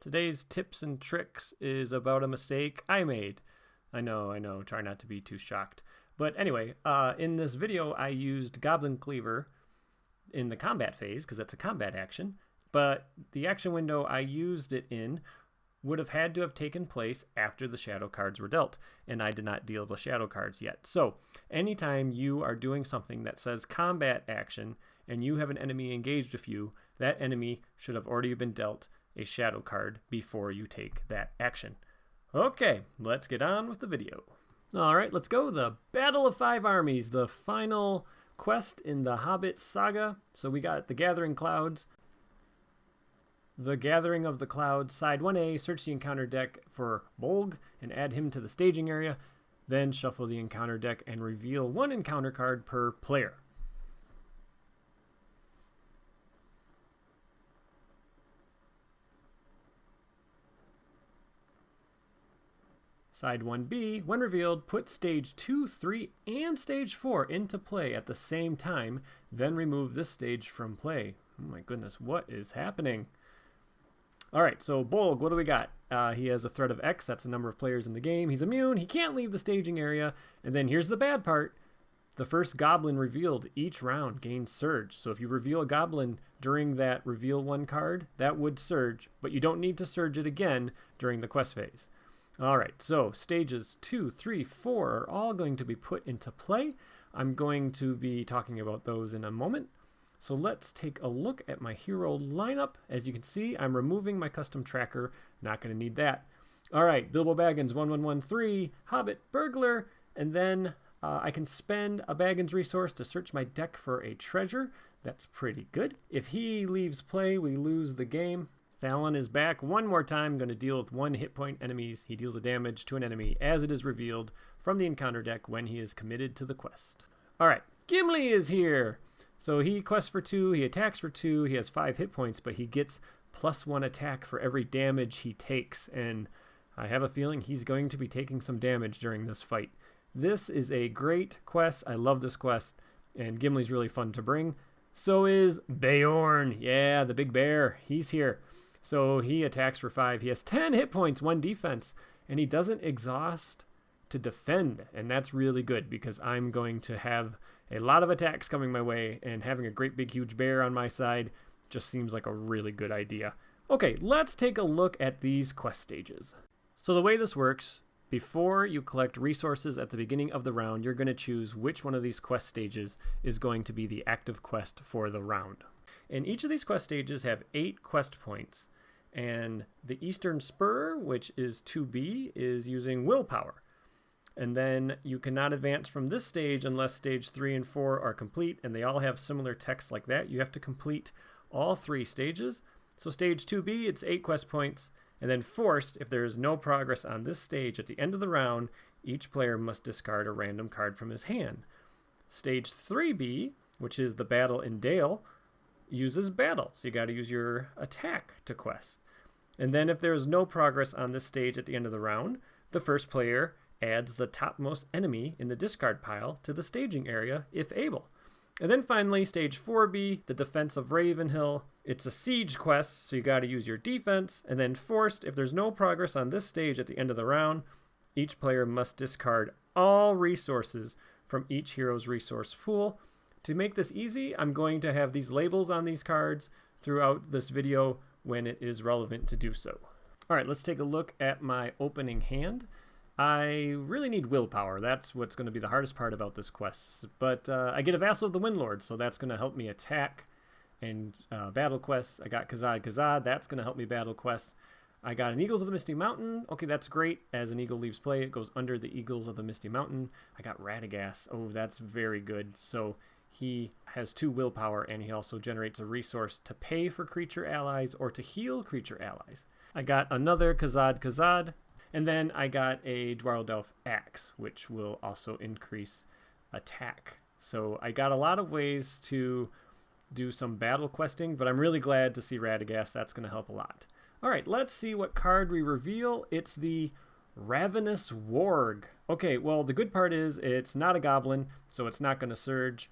Today's tips and tricks is about a mistake I made. I know, try not to be too shocked. But anyway, in this video I used Goblin Cleaver in the combat phase, because that's a combat action, but the action window I used it in would have had to have taken place after the shadow cards were dealt, and I did not deal the shadow cards yet. So anytime you are doing something that says combat action and you have an enemy engaged with you, that enemy should have already been dealt a shadow card before you take that action. Okay, let's get on with the video. Alright, let's go. The Battle of Five Armies, the final quest in the Hobbit saga. So we got the Gathering Clouds. The Gathering of the Clouds, side 1A, search the encounter deck for Bolg and add him to the staging area. Then shuffle the encounter deck and reveal one encounter card per player. Side 1B, when revealed, put stage 2, 3, and stage 4 into play at the same time, then remove this stage from play. Oh my goodness, what is happening? Alright, so Bolg, what do we got? He has a threat of X, that's the number of players in the game. He's immune, he can't leave the staging area, and then here's the bad part. The first goblin revealed each round gains surge. So if you reveal a goblin during that reveal one card, that would surge, but you don't need to surge it again during the quest phase. Alright, so stages 2, 3, 4 are all going to be put into play. I'm going to be talking about those in a moment. So let's take a look at my hero lineup. As you can see, I'm removing my custom tracker. Not going to need that. Alright, Bilbo Baggins, 1113, Hobbit, Burglar, and then I can spend a Baggins resource to search my deck for a treasure. That's pretty good. If he leaves play, we lose the game. Thalon is back one more time, going to deal with one hit point enemies. He deals the damage to an enemy as it is revealed from the encounter deck when he is committed to the quest. Alright, Gimli is here! So he quests for 2, he attacks for 2, he has 5 hit points, but he gets +1 attack for every damage he takes, and I have a feeling he's going to be taking some damage during this fight. This is a great quest, I love this quest, and Gimli's really fun to bring. So is Beorn, yeah, the big bear, he's here. So he attacks for 5. He has 10 hit points, 1 defense, and he doesn't exhaust to defend. And that's really good because I'm going to have a lot of attacks coming my way, and having a great big huge bear on my side just seems like a really good idea. Okay, let's take a look at these quest stages. So the way this works, before you collect resources at the beginning of the round, you're going to choose which one of these quest stages is going to be the active quest for the round. And each of these quest stages have 8 quest points. And the Eastern Spur, which is 2B, is using willpower. And then you cannot advance from this stage unless stage 3 and 4 are complete, and they all have similar text like that. You have to complete all 3 stages. So stage 2B, it's 8 quest points. And then forced, if there is no progress on this stage at the end of the round, each player must discard a random card from his hand. Stage 3B, which is the Battle in Dale, uses battle, so you got to use your attack to quest. And then if there is no progress on this stage at the end of the round, the first player adds the topmost enemy in the discard pile to the staging area if able. And then finally, stage 4B, the Defense of Ravenhill. It's a siege quest, so you got to use your defense. And then forced, if there's no progress on this stage at the end of the round, each player must discard all resources from each hero's resource pool. To make this easy, I'm going to have these labels on these cards throughout this video when it is relevant to do so. Alright, let's take a look at my opening hand. I really need willpower. That's what's going to be the hardest part about this quest. But I get a Vassal of the Windlord, so that's going to help me attack and battle quests. I got Khazad, that's going to help me battle quests. I got an Eagles of the Misty Mountain. Okay, that's great. As an eagle leaves play, it goes under the Eagles of the Misty Mountain. I got Radagast. Oh, that's very good. So he has 2 willpower, and he also generates a resource to pay for creature allies or to heal creature allies. I got another Khazad, and then I got a Dwarldelf Axe, which will also increase attack. So I got a lot of ways to do some battle questing, but I'm really glad to see Radagast. That's going to help a lot. Alright, let's see what card we reveal. It's the Ravenous Warg. Okay, well, the good part is it's not a goblin, so it's not going to surge.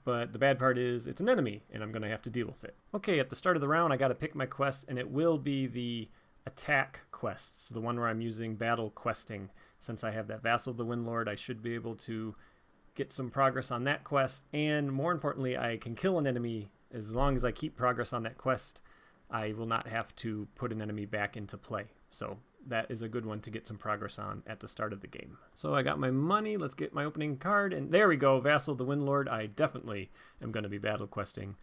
But the bad part is it's an enemy, and I'm going to have to deal with it. Okay, at the start of the round, I got to pick my quest, and it will be the attack quest. So the one where I'm using battle questing. Since I have that Vassal of the Windlord, I should be able to get some progress on that quest. And more importantly, I can kill an enemy as long as I keep progress on that quest. I will not have to put an enemy back into play. So that is a good one to get some progress on at the start of the game. So I got my money. Let's get my opening card. And there we go, Vassal of the Windlord. I definitely am going to be battle questing.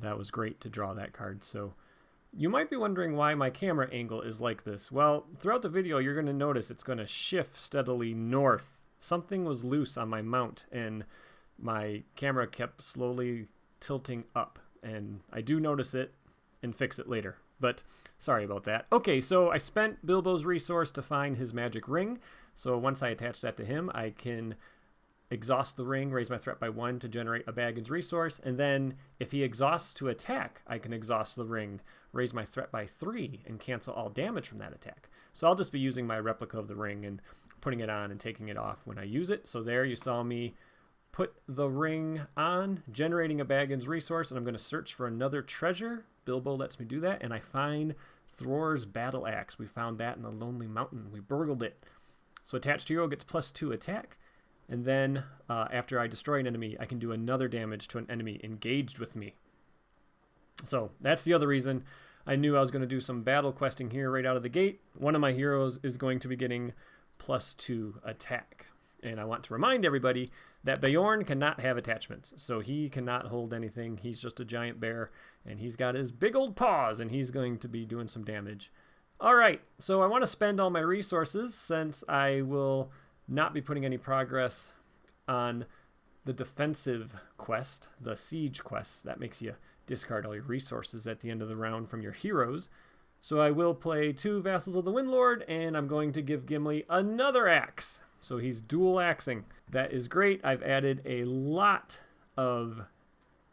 That was great to draw that card. So you might be wondering why my camera angle is like this. Well, throughout the video, you're going to notice it's going to shift steadily north. Something was loose on my mount, and my camera kept slowly tilting up. And I do notice it and fix it later. But sorry about that. Okay, so I spent Bilbo's resource to find his magic ring. So once I attach that to him, I can exhaust the ring, raise my threat by 1 to generate a Baggins resource. And then if he exhausts to attack, I can exhaust the ring, raise my threat by 3, and cancel all damage from that attack. So I'll just be using my replica of the ring and putting it on and taking it off when I use it. So there you saw me put the ring on, generating a Baggins resource, and I'm going to search for another treasure. Bilbo lets me do that, and I find Thror's battle axe. We found that in the Lonely Mountain. We burgled it. So attached hero gets +2 attack, and then after I destroy an enemy, I can do another damage to an enemy engaged with me. So that's the other reason I knew I was going to do some battle questing here right out of the gate. One of my heroes is going to be getting +2 attack. And I want to remind everybody that Beorn cannot have attachments, so he cannot hold anything. He's just a giant bear, and he's got his big old paws, and he's going to be doing some damage. All right, so I want to spend all my resources since I will not be putting any progress on the defensive quest, the siege quest. That makes you discard all your resources at the end of the round from your heroes. So I will play 2 Vassals of the Windlord, and I'm going to give Gimli another axe. So he's dual axing. That is great. I've added a lot of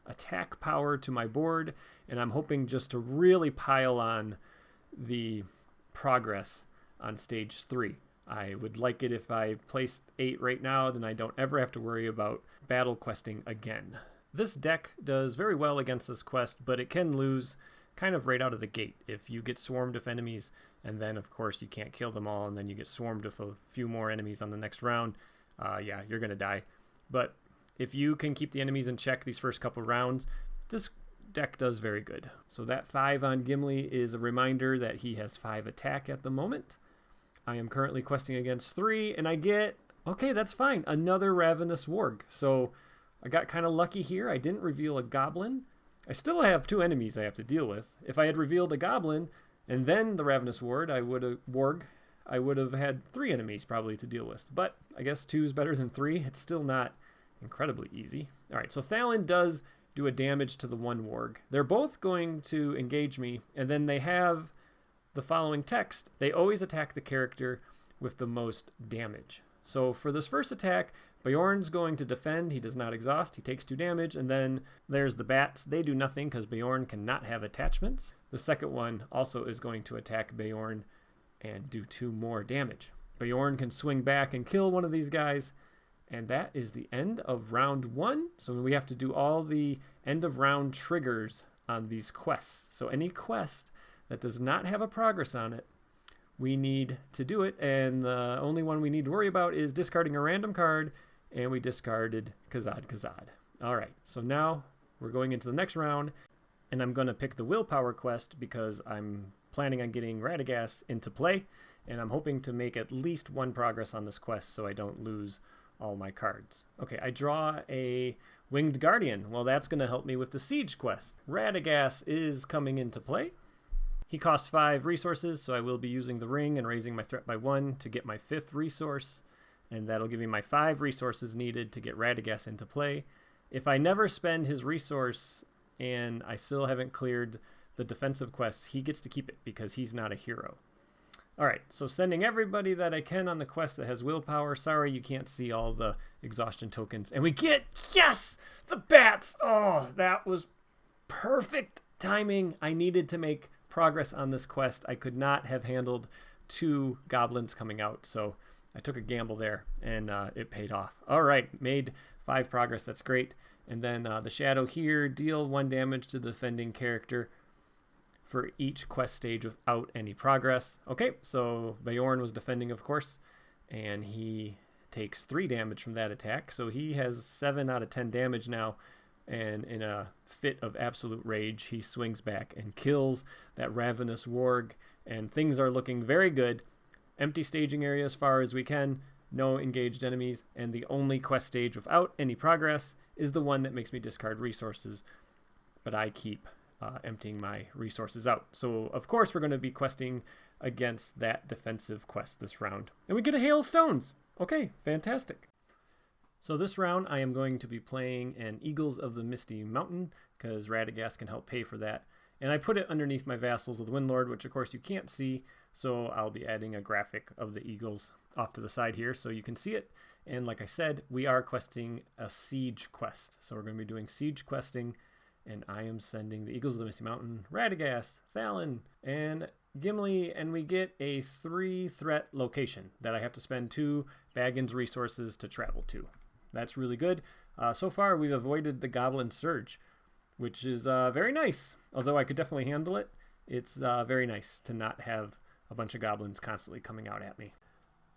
attack power to my board, and I'm hoping just to really pile on the progress on stage 3. I would like it if I placed 8 right now, then I don't ever have to worry about battle questing again. This deck does very well against this quest, but it can lose kind of right out of the gate if you get swarmed with enemies, and then of course you can't kill them all, and then you get swarmed with a few more enemies on the next round. Yeah, you're gonna die. But if you can keep the enemies in check these first couple rounds, this deck does very good. So that 5 on Gimli is a reminder that he has 5 attack at the moment. I am currently questing against 3, and I get, okay, that's fine, another Ravenous Warg. So I got kind of lucky here. I didn't reveal a goblin. I still have 2 enemies I have to deal with. If I had revealed a goblin and then the Ravenous Warg, I would have had 3 enemies probably to deal with. But I guess 2 is better than 3. It's still not incredibly easy. All right, so Thalin does do a damage to the 1 Warg. They're both going to engage me, and then they have the following text. They always attack the character with the most damage. So for this first attack, Beorn's going to defend. He does not exhaust. He takes 2 damage. And then there's the bats. They do nothing because Beorn cannot have attachments. The second one also is going to attack Beorn and do 2 more damage. Beorn can swing back and kill one of these guys. And that is the end of round 1. So we have to do all the end of round triggers on these quests. So any quest that does not have a progress on it, we need to do it. And the only one we need to worry about is discarding a random card. And we discarded Khazad. All right, so now we're going into the next round, and I'm going to pick the Willpower quest because I'm planning on getting Radagast into play, and I'm hoping to make at least 1 progress on this quest so I don't lose all my cards. Okay, I draw a Winged Guardian. Well, that's going to help me with the Siege quest. Radagast is coming into play. He costs 5 resources, so I will be using the ring and raising my threat by 1 to get my 5th resource. And that'll give me my 5 resources needed to get Radagast into play. If I never spend his resource and I still haven't cleared the defensive quests, he gets to keep it because he's not a hero. All right, so sending everybody that I can on the quest that has willpower. Sorry, you can't see all the exhaustion tokens. And we get, yes, the bats. Oh, that was perfect timing. I needed to make progress on this quest. I could not have handled 2 goblins coming out, so I took a gamble there, and it paid off. All right, made 5 progress. That's great. And then the shadow here, deal 1 damage to the defending character for each quest stage without any progress. Okay, so Bjorn was defending, of course, and he takes 3 damage from that attack. So he has 7 out of 10 damage now, and in a fit of absolute rage, he swings back and kills that Ravenous Warg, and things are looking very good. Empty staging area as far as we can, no engaged enemies, and the only quest stage without any progress is the one that makes me discard resources, but I keep emptying my resources out. So of course we're going to be questing against that defensive quest this round. And we get a Hail of Stones! Okay, fantastic. So this round I am going to be playing an Eagles of the Misty Mountain, because Radagast can help pay for that. And I put it underneath my Vassals of the Windlord, which of course you can't see, so I'll be adding a graphic of the Eagles off to the side here so you can see it. And like I said, we are questing a siege quest. So we're going to be doing siege questing, and I am sending the Eagles of the Misty Mountain, Radagast, Thalin, and Gimli, and we get a 3-threat location that I have to spend 2 Baggins resources to travel to. That's really good. So far we've avoided the Goblin Surge, which is very nice. Although I could definitely handle it, it's very nice to not have a bunch of goblins constantly coming out at me.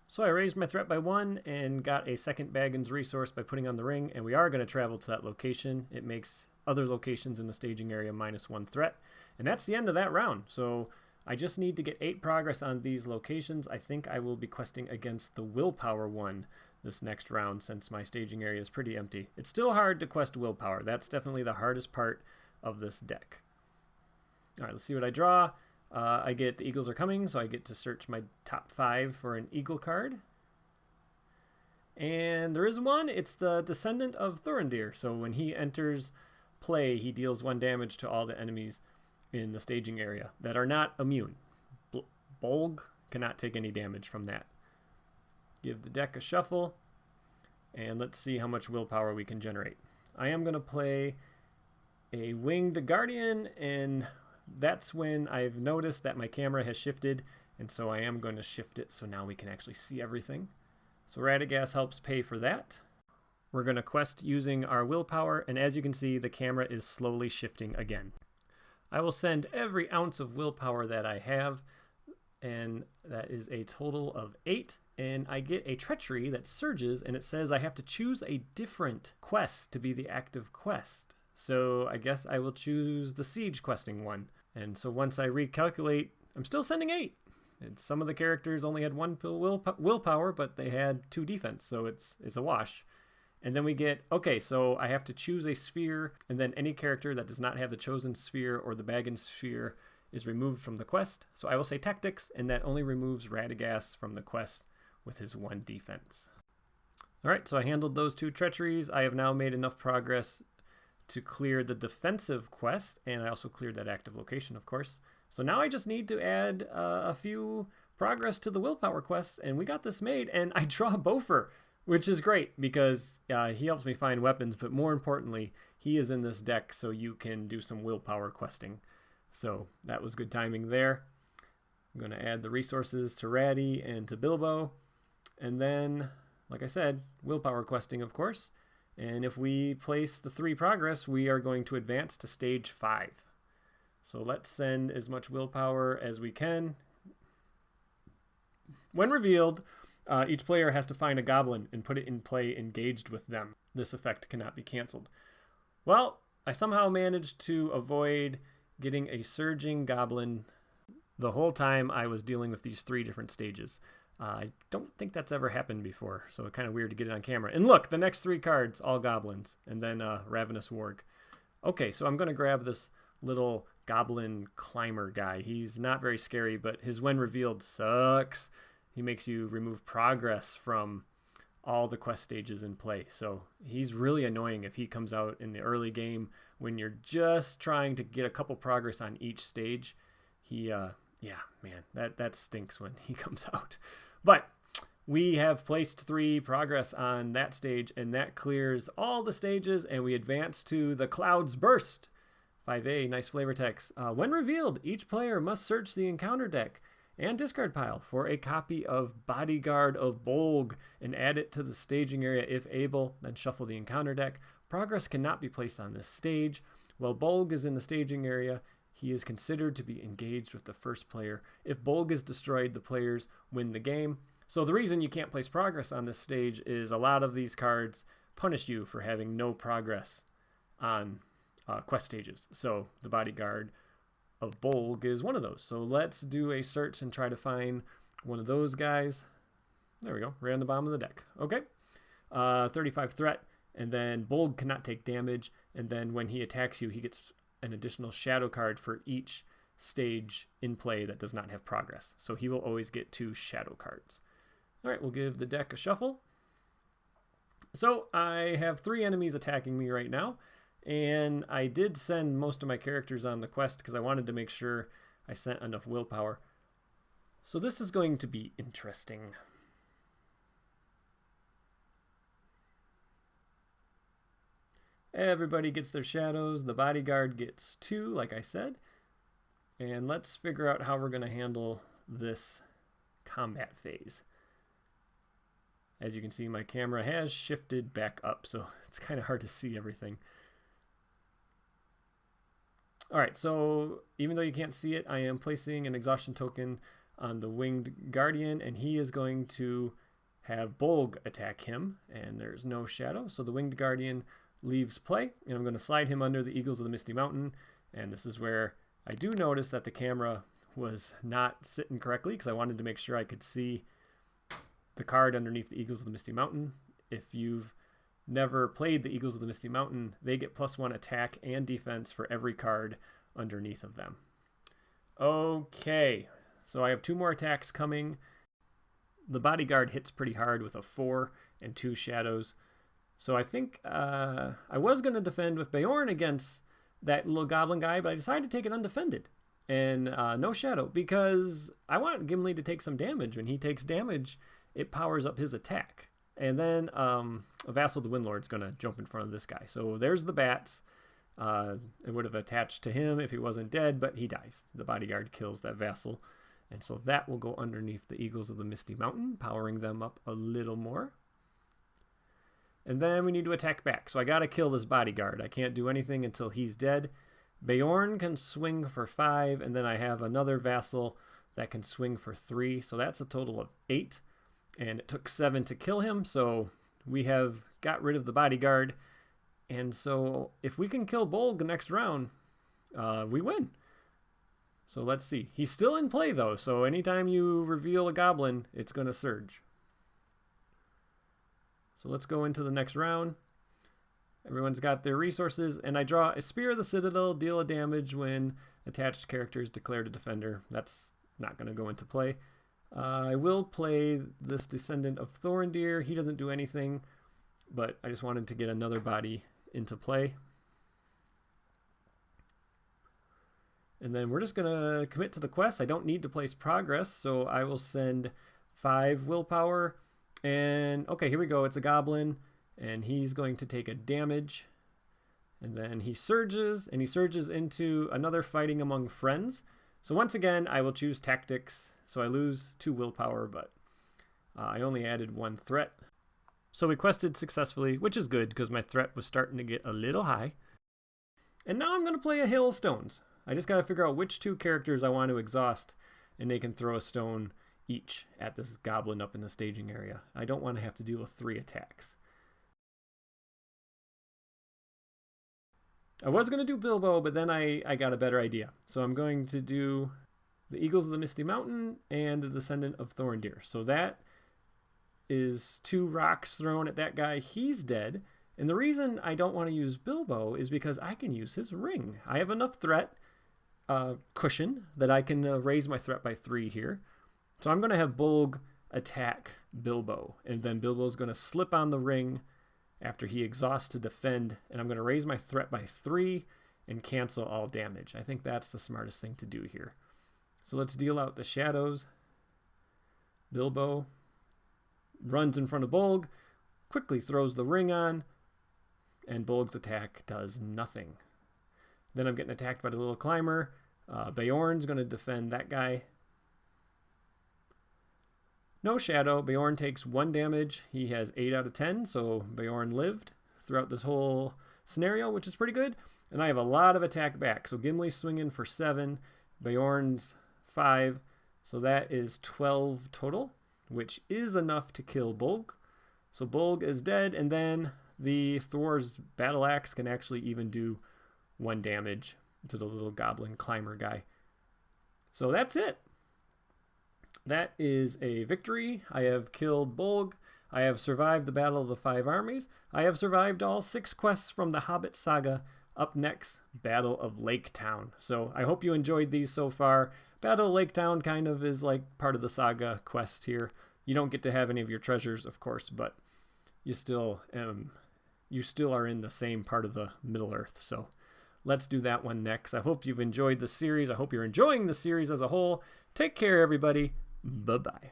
So I raised my threat by 1 and got a second Baggins resource by putting on the ring, and we are going to travel to that location. It makes other locations in the staging area -1 threat, and that's the end of that round. So I just need to get 8 progress on these locations. I think I will be questing against the willpower one this next round since my staging area is pretty empty. It's still hard to quest willpower. That's definitely the hardest part of this deck. All right, let's see what I draw. I get the Eagles are coming, so I get to search my top 5 for an Eagle card. And there is one. It's the Descendant of Thurindir. So when he enters play, he deals 1 damage to all the enemies in the staging area that are not immune. Bolg cannot take any damage from that. Give the deck a shuffle, and let's see how much willpower we can generate. I am going to play a Winged Guardian, and that's when I've noticed that my camera has shifted, and so I am going to shift it so now we can actually see everything. So Radagast helps pay for that. We're going to quest using our willpower, and as you can see, the camera is slowly shifting again. I will send every ounce of willpower that I have, and that is a total of 8. And I get a treachery that surges, and it says I have to choose a different quest to be the active quest. So I guess I will choose the siege questing one. And so once I recalculate, I'm still sending 8. And some of the characters only had 1 willpower, but they had 2 defense, so it's a wash. And then we get, okay, so I have to choose a sphere, and then any character that does not have the chosen sphere or the Baggins sphere is removed from the quest. So I will say tactics, and that only removes Radagast from the quest with his 1 defense. All right, so I handled those 2 treacheries. I have now made enough progress to clear the defensive quest, and I also cleared that active location, of course. So now I just need to add a few progress to the willpower quests, and we got this made, and I draw Bofur, which is great because he helps me find weapons, but more importantly, he is in this deck so you can do some willpower questing. So that was good timing there. I'm going to add the resources to Ratty and to Bilbo. And then, like I said, willpower questing, of course. And if we place the 3 progress, we are going to advance to stage 5. So let's send as much willpower as we can. When revealed, each player has to find a goblin and put it in play engaged with them. This effect cannot be canceled. Well, I somehow managed to avoid getting a surging goblin the whole time I was dealing with these 3 different stages. I don't think that's ever happened before, so it's kind of weird to get it on camera. And look, the next 3 cards, all goblins, and then Ravenous Warg. Okay, so I'm going to grab this little goblin climber guy. He's not very scary, but his when revealed sucks. He makes you remove progress from all the quest stages in play. So he's really annoying if he comes out in the early game when you're just trying to get a couple progress on each stage. Yeah, man, that stinks when he comes out. But we have placed 3 progress on that stage, and that clears all the stages, and we advance to the Cloud's Burst. 5A, nice flavor text. When revealed, each player must search the encounter deck and discard pile for a copy of Bodyguard of Bolg and add it to the staging area if able, then shuffle the encounter deck. Progress cannot be placed on this stage. While Bolg is in the staging area, he is considered to be engaged with the first player. If Bolg is destroyed, the players win the game. So the reason you can't place progress on this stage is a lot of these cards punish you for having no progress on quest stages. So the Bodyguard of Bolg is one of those. So let's do a search and try to find one of those guys. There we go, right on the bottom of the deck. Okay, 35 threat, and then Bolg cannot take damage, and then when he attacks you, he gets an additional shadow card for each stage in play that does not have progress. So he will always get 2 shadow cards. All right, we'll give the deck a shuffle. So I have 3 enemies attacking me right now, and I did send most of my characters on the quest because I wanted to make sure I sent enough willpower. So this is going to be interesting. Everybody gets their shadows. The Bodyguard gets 2, like I said. And let's figure out how we're going to handle this combat phase. As you can see, my camera has shifted back up, so it's kind of hard to see everything. All right, so even though you can't see it, I am placing an exhaustion token on the Winged Guardian, and he is going to have Bolg attack him, and there's no shadow. So the Winged Guardian leaves play, and I'm going to slide him under the Eagles of the Misty Mountain, and this is where I do notice that the camera was not sitting correctly because I wanted to make sure I could see the card underneath the Eagles of the Misty Mountain. If you've never played the Eagles of the Misty Mountain, they get +1 attack and defense for every card underneath of them. Okay, so I have 2 more attacks coming. The Bodyguard hits pretty hard with a 4 and 2 shadows. So I think I was going to defend with Beorn against that little goblin guy, but I decided to take it undefended and no shadow because I want Gimli to take some damage. When he takes damage, it powers up his attack. And then a Vassal of the Windlord is going to jump in front of this guy. So there's the bats. It would have attached to him if he wasn't dead, but he dies. The Bodyguard kills that Vassal. And so that will go underneath the Eagles of the Misty Mountain, powering them up a little more. And then we need to attack back. So I got to kill this Bodyguard. I can't do anything until he's dead. Beorn can swing for 5, and then I have another Vassal that can swing for 3. So that's a total of 8. And it took 7 to kill him, so we have got rid of the Bodyguard. And so if we can kill Bolg the next round, we win. So let's see. He's still in play, though, so anytime you reveal a goblin, it's going to surge. So let's go into the next round. Everyone's got their resources, and I draw a Spear of the Citadel, deal a damage when attached character is declared a defender. That's not going to go into play. I will play this Descendant of Thorndeer. He doesn't do anything, but I just wanted to get another body into play. And then we're just going to commit to the quest. I don't need to place progress, so I will send 5 willpower. And okay, here we go. It's a goblin, and he's going to take a damage. And then he surges, and he surges into another Fighting Among Friends. So once again, I will choose tactics. So I lose 2 willpower, but I only added 1 threat. So we quested successfully, which is good because my threat was starting to get a little high. And now I'm going to play a Hail of Stones. I just got to figure out which 2 characters I want to exhaust, and they can throw a stone each at this goblin up in the staging area. I don't want to have to deal with 3 attacks. I was going to do Bilbo, but then I got a better idea. So I'm going to do the Eagles of the Misty Mountain and the Descendant of Thorndeer. So that is 2 rocks thrown at that guy. He's dead. And the reason I don't want to use Bilbo is because I can use his ring. I have enough threat cushion that I can raise my threat by 3 here. So I'm going to have Bolg attack Bilbo. And then Bilbo's going to slip on the ring after he exhausts to defend. And I'm going to raise my threat by 3 and cancel all damage. I think that's the smartest thing to do here. So let's deal out the shadows. Bilbo runs in front of Bolg, quickly throws the ring on, and Bolg's attack does nothing. Then I'm getting attacked by the little climber. Beorn's going to defend that guy. No shadow. Beorn takes 1 damage. He has 8 out of 10, so Beorn lived throughout this whole scenario, which is pretty good. And I have a lot of attack back. So Gimli's swinging for 7, Bjorn's 5. So that is 12 total, which is enough to kill Bolg. So Bolg is dead, and then the Thor's battle axe can actually even do 1 damage to the little goblin climber guy. So that's it. That is a victory. I have killed Bolg. I have survived the Battle of the Five Armies. I have survived all 6 quests from the Hobbit saga. Up next, Battle of Lake Town. So I hope you enjoyed these so far. Battle of Lake Town kind of is like part of the saga quest here. You don't get to have any of your treasures, of course, but you still are in the same part of the Middle Earth. So let's do that one next. I hope you've enjoyed the series. I hope you're enjoying the series as a whole. Take care, everybody. Bye-bye.